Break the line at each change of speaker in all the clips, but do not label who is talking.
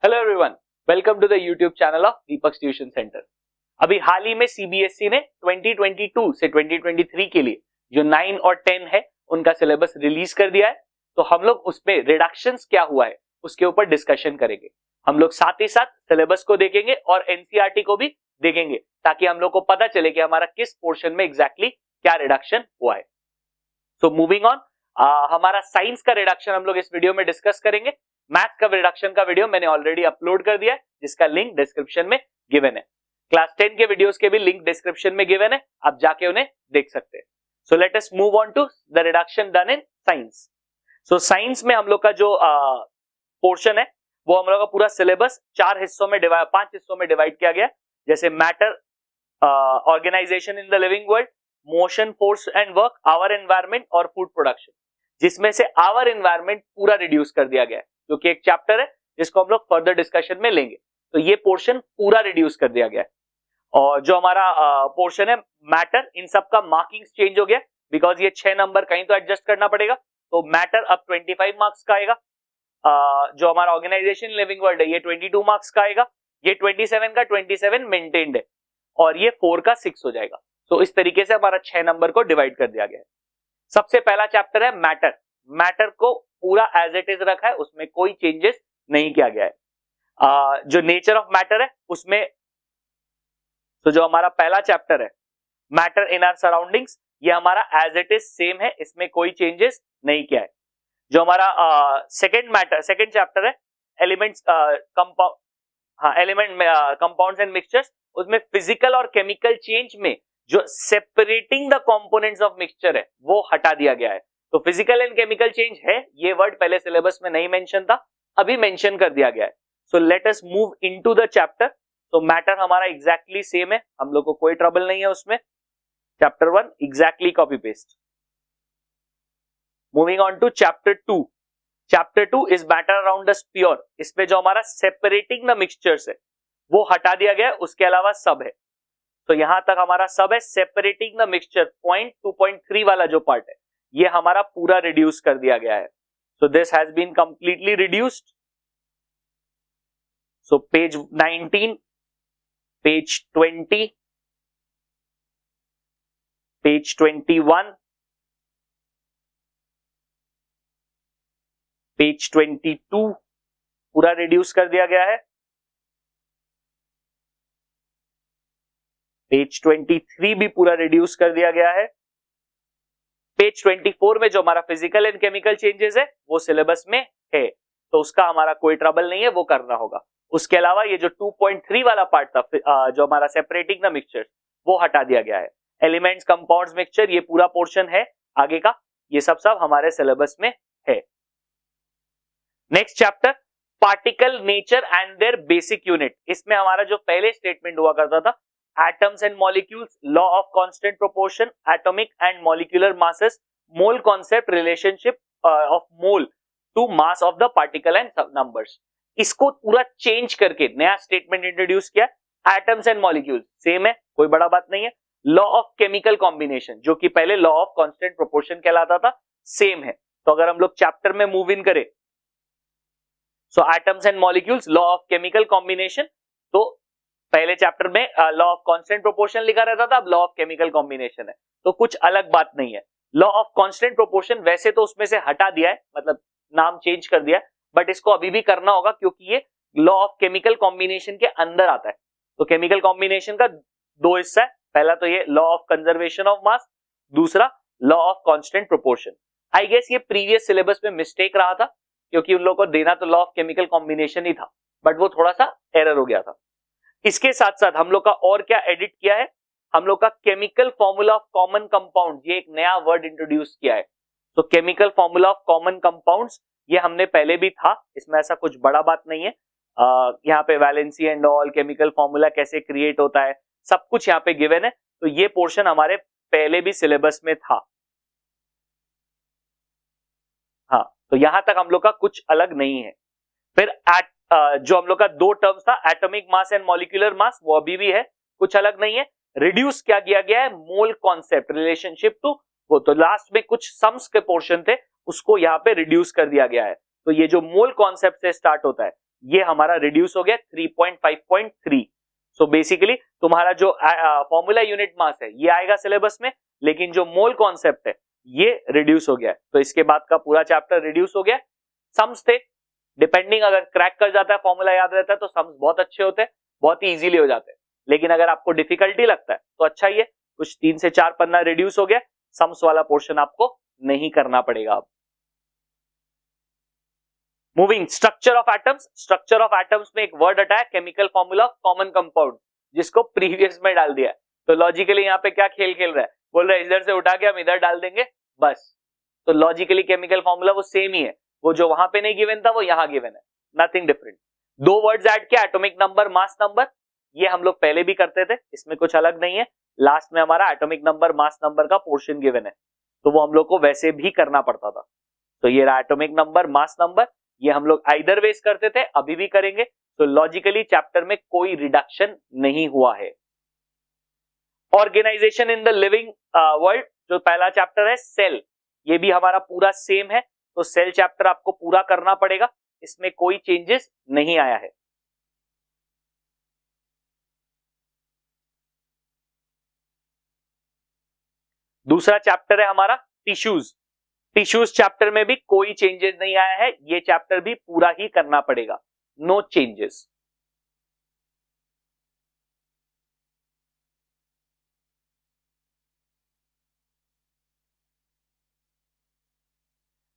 Hello everyone, welcome to the YouTube channel of Deepak tuition centre. अभी हाल ही में CBSE ने 2022 से 2023 के लिए जो 9 और 10 है उनका सिलेबस रिलीज कर दिया है। तो हम लोग उसमें रिडक्शंस क्या हुआ है उसके ऊपर डिस्कशन करेंगे। हम लोग साथ ही साथ सिलेबस को देखेंगे और एनसीईआरटी को भी देखेंगे ताकि हम लोग को पता चले कि हमारा किस पोर्शन में एग्जैक्टली क्या रिडक्शन हुआ है। सो मूविंग ऑन, हमारा साइंस का रिडक्शन हम लोग इस वीडियो में डिस्कस करेंगे। मैथ्स का रिडक्शन का वीडियो मैंने ऑलरेडी अपलोड कर दिया है जिसका लिंक डिस्क्रिप्शन में गिवन है। क्लास 10 के वीडियोस के भी लिंक डिस्क्रिप्शन में गिवन है, आप जाके उन्हें देख सकते हैं। So let us move on to the reduction done in science. So science में हम लोग का जो पोर्शन है वो हम लोग का पूरा सिलेबस 5 हिस्सों में डिवाइड किया गया। जैसे matter, organisation in the living world, motion, force and work, our environment और फूड प्रोडक्शन, जिसमें से आवर एनवायरमेंट पूरा रिड्यूस कर दिया गया है क्योंकि एक चैप्टर है जिसको हम लोग फर्दर डिस्कशन में लेंगे। तो ये पोर्शन पूरा रिड्यूस कर दिया गया है। और जो हमारा पोर्शन है मैटर, इन सब का मार्किंग्स चेंज हो गया बिकॉज ये 6 नंबर कहीं तो एडजस्ट करना पड़ेगा। तो मैटर अब 25 मार्क्स का आएगा। जो हमारा ऑर्गेनाइजेशन लिविंग वर्ल्ड है ये 22 मार्क्स का आएगा। ये 27 का 27 मेंटेन्ड है और ये 4 का 6 हो जाएगा। तो इस तरीके से हमारा 6 नंबर को डिवाइड कर दिया गया है। सबसे पहला चैप्टर है मैटर। मैटर को पूरा एज इट इज रखा है, उसमें कोई चेंजेस नहीं किया गया है। जो नेचर ऑफ मैटर है उसमें तो जो हमारा पहला चैप्टर है मैटर इन आवर सराउंडिंग्स, ये हमारा एज इट इज सेम है, इसमें कोई चेंजेस नहीं किया है। जो हमारा सेकेंड चैप्टर है एलिमेंट्स, कंपाउंड्स एंड मिक्सचर्स, उसमें फिजिकल और केमिकल चेंज में जो separating the components of mixture है वो हटा दिया गया है। तो फिजिकल एंड केमिकल चेंज है, ये वर्ड पहले सिलेबस में नहीं मेंशन था, अभी मेंशन कर दिया गया है। So let us move into the chapter. तो मैटर हमारा एग्जैक्टली सेम है, हम लोग को कोई ट्रबल नहीं है उसमें। Chapter 1 exactly copy paste. Moving on to chapter 2। Chapter 2 is matter around the sphere. इसमें जो हमारा सेपरेटिंग द मिक्सचर्स है वो हटा दिया गया है, उसके अलावा सब है। तो यहां तक हमारा सब है। सेपरेटिंग द मिक्सचर पॉइंट 2.3 वाला जो पार्ट है ये हमारा पूरा रिड्यूस कर दिया गया है। So this has been completely reduced. So page 19, page 20, page 21, page 22 पूरा रिड्यूस कर दिया गया है। पेज 23 भी पूरा रिड्यूस कर दिया गया है। पेज 24 में जो हमारा फिजिकल एंड केमिकल चेंजेस है वो सिलेबस में है, तो उसका हमारा कोई ट्रबल नहीं है, वो करना होगा। उसके अलावा ये जो 2.3 वाला पार्ट था जो हमारा सेपरेटिंग द मिक्सचर, वो हटा दिया गया है। एलिमेंट्स, कंपाउंड्स, मिक्सचर, ये पूरा पोर्शन है आगे का, ये सब हमारे सिलेबस में है। Next chapter particle nature and their basic unit. इसमें हमारा जो पहले स्टेटमेंट हुआ करता था atoms and molecules, law of constant proportion, atomic and molecular masses, mole concept, relationship of mole to mass of the particle and numbers, इसको पूरा change करके नया स्टेटमेंट इंट्रोड्यूस किया। एटम्स एंड मॉलिक्यूल्स सेम है, कोई बड़ा बात नहीं है। लॉ ऑफ केमिकल कॉम्बिनेशन जो कि पहले लॉ ऑफ कांस्टेंट प्रोपोर्शन कहलाता था, सेम है। तो अगर हम लोग चैप्टर में मूव इन करें, so atoms and molecules, law of chemical combination, तो पहले चैप्टर में लॉ ऑफ कांस्टेंट प्रोपोर्शन लिखा रहता था, अब लॉ ऑफ केमिकल कॉम्बिनेशन है, तो कुछ अलग बात नहीं है। लॉ ऑफ कांस्टेंट प्रोपोर्शन वैसे तो उसमें से हटा दिया है, मतलब नाम चेंज कर दिया है, बट इसको अभी भी करना होगा क्योंकि ये लॉ ऑफ केमिकल कॉम्बिनेशन के अंदर आता है। तो केमिकल कॉम्बिनेशन का 2 हिस्सा है, पहला तो ये law of conservation of mass, दूसरा law of constant proportion. I guess ये प्रीवियस सिलेबस में मिस्टेक रहा था क्योंकि उन लोगों को देना तो लॉ ऑफ केमिकल कॉम्बिनेशन ही था, बट वो थोड़ा सा एरर हो गया था। इसके साथ साथ हम लोग का और क्या एडिट किया है, हम लोग का chemical formula of common compound, ये एक नया वर्ड इंट्रोड्यूस किया है। तो chemical formula of common compounds ये हमने पहले भी था, इसमें ऐसा कुछ बड़ा बात नहीं है। यहाँ पे valency and all, chemical formula कैसे क्रिएट होता है, सब कुछ यहाँ पे गिवन है। तो ये पोर्शन हमारे पहले भी सिलेबस में था। हाँ, तो यहां तक हम लोग का कुछ अलग नहीं है। फिर जो हम लोग का 2 टर्म्स था atomic mass and molecular mass, वो अभी भी है, कुछ अलग नहीं है। रिड्यूस क्या किया गया है, मोल कॉन्सेप्ट, रिलेशनशिप टू वो, तो लास्ट में कुछ सम्स के पोर्शन थे उसको यहाँ पे रिड्यूस कर दिया गया है। तो ये जो मोल कॉन्सेप्ट से स्टार्ट होता है ये हमारा रिड्यूस हो गया 3.5.3। सो बेसिकली तुम्हारा जो फॉर्मूला यूनिट मास है ये आएगा सिलेबस में, लेकिन जो मोल कॉन्सेप्ट है ये रिड्यूस हो गया। तो इसके बाद का पूरा चैप्टर रिड्यूस हो गया। सम्स थे, डिपेंडिंग अगर क्रैक कर जाता है, फॉर्मूला याद रहता है तो सम्स बहुत अच्छे होते हैं, बहुत ही इजीली हो जाते हैं। लेकिन अगर आपको डिफिकल्टी लगता है तो अच्छा ही है, कुछ 3 से 4 पन्ना रिड्यूस हो गया, सम्स वाला पोर्शन आपको नहीं करना पड़ेगा अब। Moving structure of atoms. Structure of atoms में एक वर्ड हटा है, chemical formula of common compound, जिसको प्रीवियस में डाल दिया। तो लॉजिकली यहाँ पे क्या खेल खेल रहा है, बोल रहा है इधर से उठा के हम इधर डाल देंगे बस। तो लॉजिकली केमिकल फॉर्मूला वो सेम ही है, वो जो वहां पे नहीं गिवन था वो यहाँ गिवन है, नथिंग डिफरेंट। 2 वर्ड्स ऐड किया, एटॉमिक नंबर, मास नंबर, ये हम लोग पहले भी करते थे, इसमें कुछ अलग नहीं है। लास्ट में हमारा एटॉमिक नंबर मास नंबर का पोर्शन गिवन है, तो वो हम लोग को वैसे भी करना पड़ता था। तो ये रहा एटॉमिक नंबर, मास नंबर, ये हम लोग आइदर वेज करते थे, अभी भी करेंगे। तो लॉजिकली चैप्टर में कोई रिडक्शन नहीं हुआ है। Organisation in the living world, जो पहला चैप्टर है सेल, ये भी हमारा पूरा सेम है। तो सेल चैप्टर आपको पूरा करना पड़ेगा, इसमें कोई चेंजेस नहीं आया है। दूसरा चैप्टर है हमारा टिश्यूज। टिश्यूज चैप्टर में भी कोई चेंजेस नहीं आया है, ये चैप्टर भी पूरा ही करना पड़ेगा, नो चेंजेस।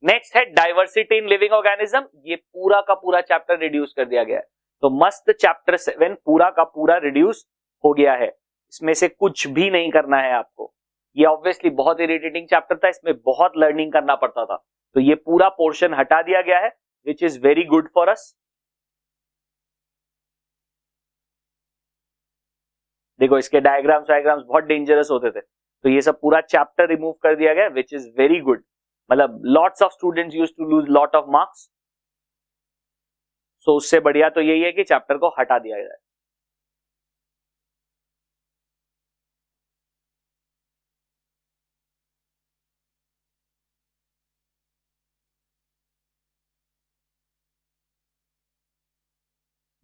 नेक्स्ट है डाइवर्सिटी इन लिविंग ऑर्गेनिज्म, ये पूरा का पूरा चैप्टर रिड्यूस कर दिया गया है। तो मस्त चैप्टर 7 पूरा का पूरा रिड्यूस हो गया है, इसमें से कुछ भी नहीं करना है आपको। ये ऑब्वियसली बहुत इरिटेटिंग चैप्टर था, इसमें बहुत लर्निंग करना पड़ता था, तो ये पूरा पोर्शन हटा दिया गया है, which is very good for अस। देखो इसके डायग्राम्स बहुत डेंजरस होते थे, तो ये सब पूरा चैप्टर रिमूव कर दिया गया, विच इज वेरी गुड। मतलब lots of students used to lose lot of marks, so उससे बढ़िया तो यही है कि चैप्टर को हटा दिया जाए।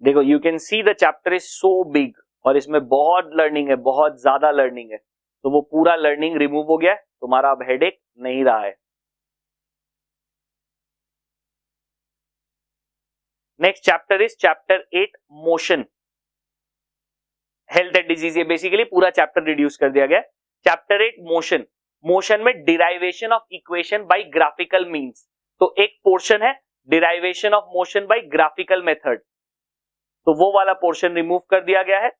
देखो you can see the chapter is so big, और इसमें बहुत लर्निंग है, बहुत ज्यादा लर्निंग है, तो वो पूरा लर्निंग रिमूव हो गया है, तुम्हारा अब हेडेक नहीं रहा है। Next chapter is chapter 8 motion, health and disease, ये बेसिकली पूरा चैप्टर रिड्यूस कर दिया गया। चैप्टर 8 मोशन, मोशन में derivation of equation by graphical means, तो एक पोर्शन है derivation of motion by graphical method, तो वो वाला पोर्शन रिमूव कर दिया गया है।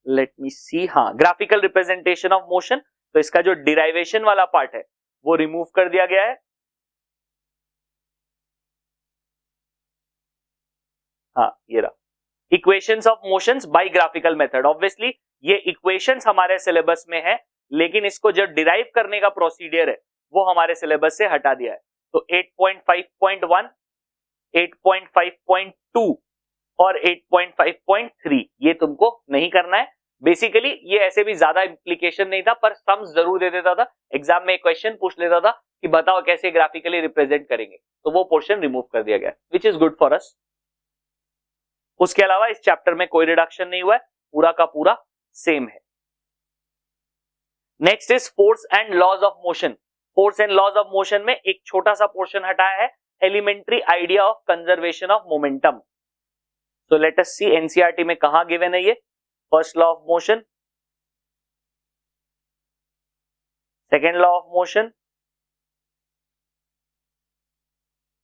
लेट मी सी, हाँ ग्राफिकल रिप्रेजेंटेशन ऑफ मोशन, तो इसका जो डिराइवेशन वाला पार्ट है वो रिमूव कर दिया गया है। हाँ ये रहा, equations of motions by graphical method. Obviously ये इक्वेशंस हमारे सिलेबस में है, लेकिन इसको जो डिराइव करने का प्रोसीडियर है वो हमारे सिलेबस से हटा दिया है। तो 8.5.1, 8.5.2 और 8.5.3 ये तुमको नहीं करना है। बेसिकली ये ऐसे भी ज्यादा इंप्लीकेशन नहीं था, पर सम्स जरूर दे देता था, एग्जाम में क्वेश्चन पूछ लेता था कि बताओ कैसे ग्राफिकली रिप्रेजेंट करेंगे, तो वो पोर्शन रिमूव कर दिया गया, विच इज गुड फॉर अस। उसके अलावा इस चैप्टर में कोई रिडक्शन नहीं हुआ है, पूरा का पूरा सेम है। Next is force and laws of motion. Force and laws of motion में एक छोटा सा पोर्शन हटाया है, elementary idea of conservation of momentum. तो लेट अस सी एनसीईआरटी में कहां गिवन है ये। First law of motion, second law of motion,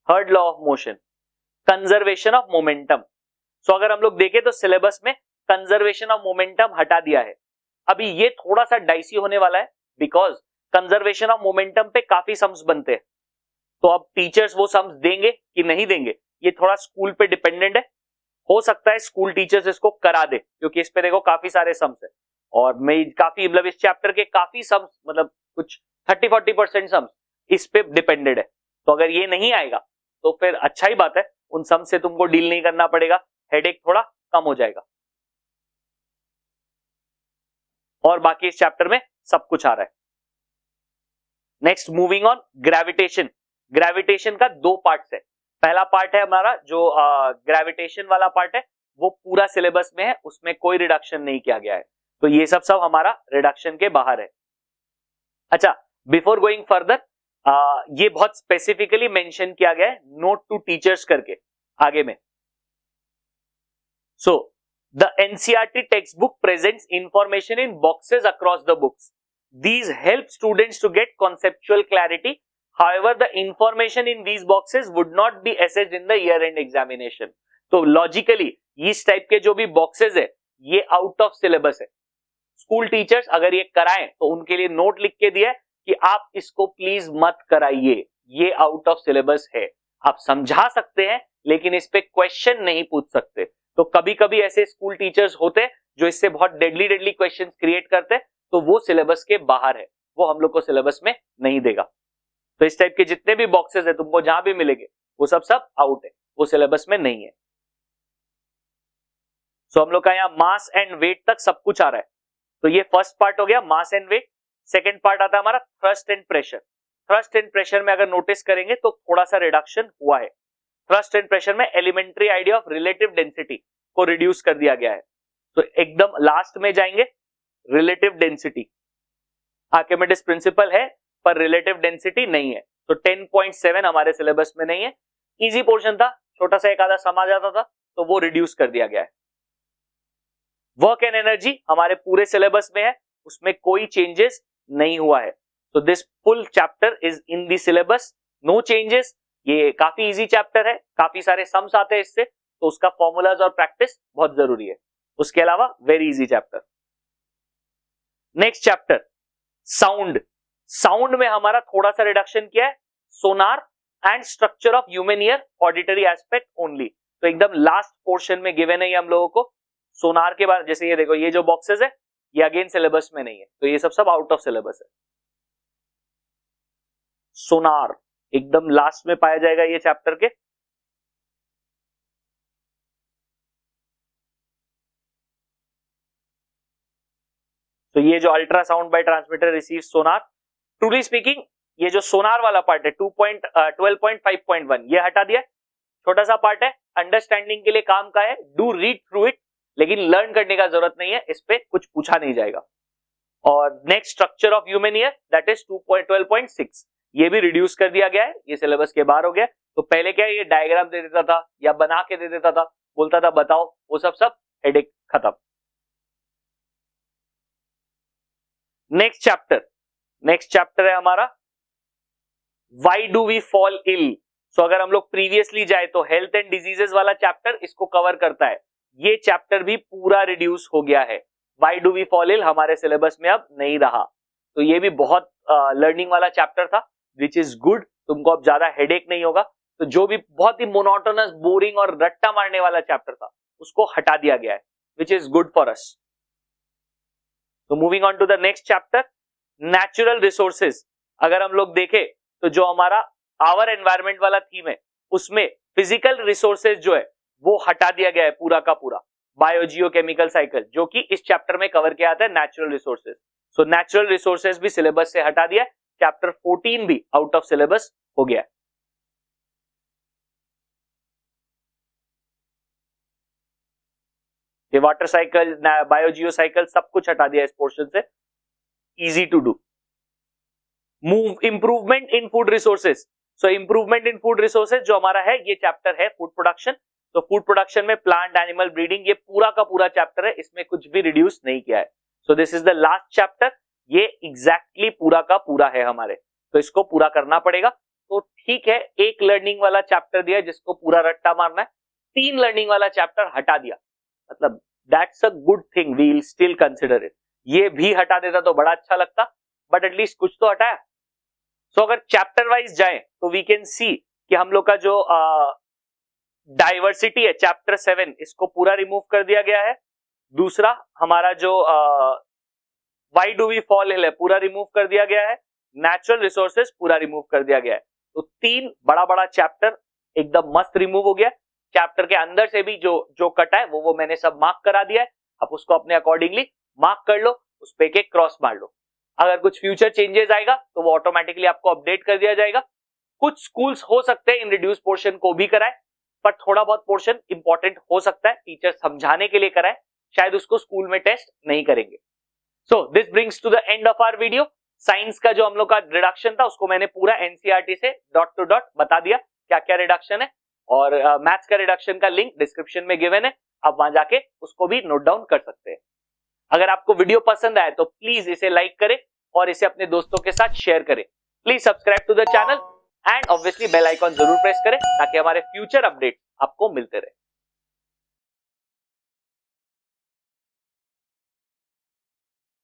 third law of motion, conservation of momentum. So अगर हम लोग देखें तो सिलेबस में कंजर्वेशन ऑफ मोमेंटम हटा दिया है। अभी ये थोड़ा सा डाइसी होने वाला है, बिकॉज कंजर्वेशन ऑफ मोमेंटम पे काफी सम्स बनते हैं, तो अब टीचर्स वो सम्स देंगे कि नहीं देंगे ये थोड़ा स्कूल पे डिपेंडेंट है। हो सकता है स्कूल टीचर्स इसको करा दे, क्योंकि इस पे देखो काफी सारे सम्स है, और मैं काफी मतलब इस चैप्टर के काफी सम्स, मतलब कुछ 30-40% सम्स इस पे डिपेंडेड है। तो अगर ये नहीं आएगा तो फिर अच्छा ही बात है, उन सम्स से तुमको डील नहीं करना पड़ेगा, हेडेक थोड़ा कम हो जाएगा। और बाकी इस चैप्टर में सब कुछ आ रहा है। Next moving on, gravitation. Gravitation का 2 पार्ट्स है, पहला पार्ट है हमारा जो ग्रेविटेशन वाला पार्ट है, वो पूरा सिलेबस में है, उसमें कोई रिडक्शन नहीं किया गया है, तो ये सब हमारा रिडक्शन के बाहर है। अच्छा, बिफोर गोइंग फर्दर, ये बहुत स्पेसिफिकली मेंशन किया गया है नोट टू टीचर्स करके आगे में। So the NCERT text book presents information in boxes across the books, these help students to get conceptual clarity, however the information in these boxes would not be assessed in the year end examination। तो logically इस type के जो भी boxes है ये out of syllabus है। School teachers अगर ये कराएं तो उनके लिए नोट लिख के दिया है कि आप इसको प्लीज मत कराइए, ये आउट ऑफ सिलेबस है। आप समझा सकते हैं लेकिन इस पे क्वेश्चन नहीं पूछ सकते। तो कभी कभी ऐसे स्कूल टीचर्स होते हैं जो इससे बहुत डेडली क्वेश्चन क्रिएट करते हैं, तो वो सिलेबस के बाहर है, वो हम लोग को सिलेबस में नहीं देगा। तो इस टाइप के जितने भी बॉक्सेस है तुमको जहां भी मिलेंगे वो सब आउट है, वो सिलेबस में नहीं है। सो हम लोग का यहाँ मास एंड वेट तक सब कुछ आ रहा है। तो ये फर्स्ट पार्ट हो गया, mass and weight. Second part आता है हमारा thrust and pressure. Thrust and pressure में अगर नोटिस करेंगे तो थोड़ा सा रिडक्शन हुआ है। थ्रस्ट एंड प्रेशर में elementary idea of relative density को रिड्यूस कर दिया गया है। तो एकदम लास्ट में जाएंगे, रिलेटिव डेंसिटी, आर्किमिडीज प्रिंसिपल है पर रिलेटिव डेंसिटी नहीं है, तो 10.7 हमारे सिलेबस में नहीं है। इजी पोर्शन था, छोटा सा एक आधा सम आ जाता था, तो वो रिड्यूस कर दिया गया है। वर्क एंड एनर्जी हमारे पूरे सिलेबस में है, उसमें कोई चेंजेस नहीं हुआ है। तो this full chapter is in the syllabus, no changes. ये काफी इजी चैप्टर है, काफी सारे सम्स आते हैं इससे, तो उसका फॉर्मूलाज और प्रैक्टिस बहुत जरूरी है। उसके अलावा very easy chapter. Next chapter sound. Sound में हमारा थोड़ा सा रिडक्शन किया है, sonar and structure of human ear, auditory aspect only. तो एकदम लास्ट पोर्शन में गिवन है हम लोगों को सोनार के बाद। जैसे ये देखो, ये जो बॉक्सेस है ये अगेन सिलेबस में नहीं है, तो ये सब आउट ऑफ सिलेबस है। सोनार एकदम लास्ट में पाया जाएगा ये चैप्टर के। तो ये जो अल्ट्रासाउंड बाय ट्रांसमीटर रिसीव सोनार, ट्रूली स्पीकिंग ये जो सोनार वाला पार्ट है 12.5.1 ये हटा दिया। छोटा सा पार्ट है, अंडरस्टैंडिंग के लिए काम का है, डू रीड थ्रू इट, लेकिन लर्न करने का जरूरत नहीं है, इस पे कुछ पूछा नहीं जाएगा। और next structure of human year that is 12.6 ये भी रिड्यूस कर दिया गया है, ये सिलेबस के बाहर हो गया। तो पहले क्या ये डायग्राम दे देता था या बना के दे देता था, बोलता था बताओ, वो सब हेडेक खत्म। नेक्स्ट चैप्टर है हमारा why do we fall ill. So अगर हम लोग प्रीवियसली जाए तो हेल्थ एंड डिजीजेस वाला चैप्टर इसको कवर करता है, ये चैप्टर भी पूरा रिड्यूस हो गया है। Why do we fall ill हमारे सिलेबस में अब नहीं रहा, तो ये भी बहुत लर्निंग वाला चैप्टर था, विच इज गुड। तुमको अब ज्यादा हेडेक नहीं होगा। तो जो भी बहुत ही मोनोटोनस, बोरिंग और रट्टा मारने वाला चैप्टर था उसको हटा दिया गया है, which is good for us. तो moving on to the next chapter, natural resources. अगर हम लोग देखें तो जो हमारा आवर एनवायरमेंट वाला थीम है उसमें फिजिकल रिसोर्सेज जो है वो हटा दिया गया है पूरा का पूरा। बायोजियोकेमिकल साइकिल जो कि इस चैप्टर में कवर किया जाता है natural resources. So natural resources भी सिलेबस से हटा दिया है, चैप्टर 14 भी आउट ऑफ सिलेबस हो गया है। ये वाटर साइकिल, बायोजियो साइकिल सब कुछ हटा दिया इस पोर्शन से, easy to do. Move improvement in food resources. So improvement in food resources जो हमारा है ये चैप्टर है फूड प्रोडक्शन। तो फूड प्रोडक्शन में प्लांट एनिमल ब्रीडिंग ये पूरा का पूरा चैप्टर है, इसमें कुछ भी रिड्यूस नहीं किया है। So this is the last chapter, ये एग्जैक्टली पूरा का पूरा है हमारे, तो इसको पूरा करना पड़ेगा। तो ठीक है, एक लर्निंग वाला चैप्टर दिया जिसको पूरा रट्टा मारना है, 3 लर्निंग वाला चैप्टर हटा दिया, मतलब that's a good thing, we will still consider it. ये भी हटा देता तो बड़ा अच्छा लगता, बट एटलीस्ट कुछ तो हटाया। सो अगर चैप्टर वाइज जाए तो वी कैन सी कि हम लोग का जो डाइवर्सिटी है चैप्टर 7 इसको पूरा रिमूव कर दिया गया है। दूसरा हमारा जो why do we fall ill है पूरा रिमूव कर दिया गया है। नेचुरल रिसोर्सेज पूरा रिमूव कर दिया गया है। तो 3 बड़ा बड़ा चैप्टर एकदम मस्त रिमूव हो गया। चैप्टर के अंदर से भी जो कटा है वो मैंने सब मार्क करा दिया है, आप उसको अपने अकॉर्डिंगली मार्क कर लो, उस पे एक क्रॉस मार लो। अगर कुछ फ्यूचर चेंजेस आएगा तो वो ऑटोमेटिकली आपको अपडेट कर दिया जाएगा। कुछ स्कूल्स हो सकते हैं इन रिड्यूस पोर्शन को भी कराए, पर थोड़ा बहुत पोर्शन इंपॉर्टेंट हो सकता है टीचर समझाने के लिए कराए, शायद उसको स्कूल में टेस्ट नहीं करेंगे। So this brings to the end of our video. Science का जो हम लोग का रिडक्शन था उसको मैंने पूरा एनसीईआरटी से डॉट टू डॉट बता दिया क्या क्या रिडक्शन है, और मैथ्स का रिडक्शन का लिंक डिस्क्रिप्शन में गिवन है, आप वहां जाके उसको भी नोट डाउन कर सकते हैं। अगर आपको वीडियो पसंद आए तो प्लीज इसे लाइक करें और इसे अपने दोस्तों के साथ शेयर करें। Please subscribe to the channel and obviously bell icon जरूर प्रेस करें ताकि हमारे फ्यूचर अपडेट आपको मिलते रहे।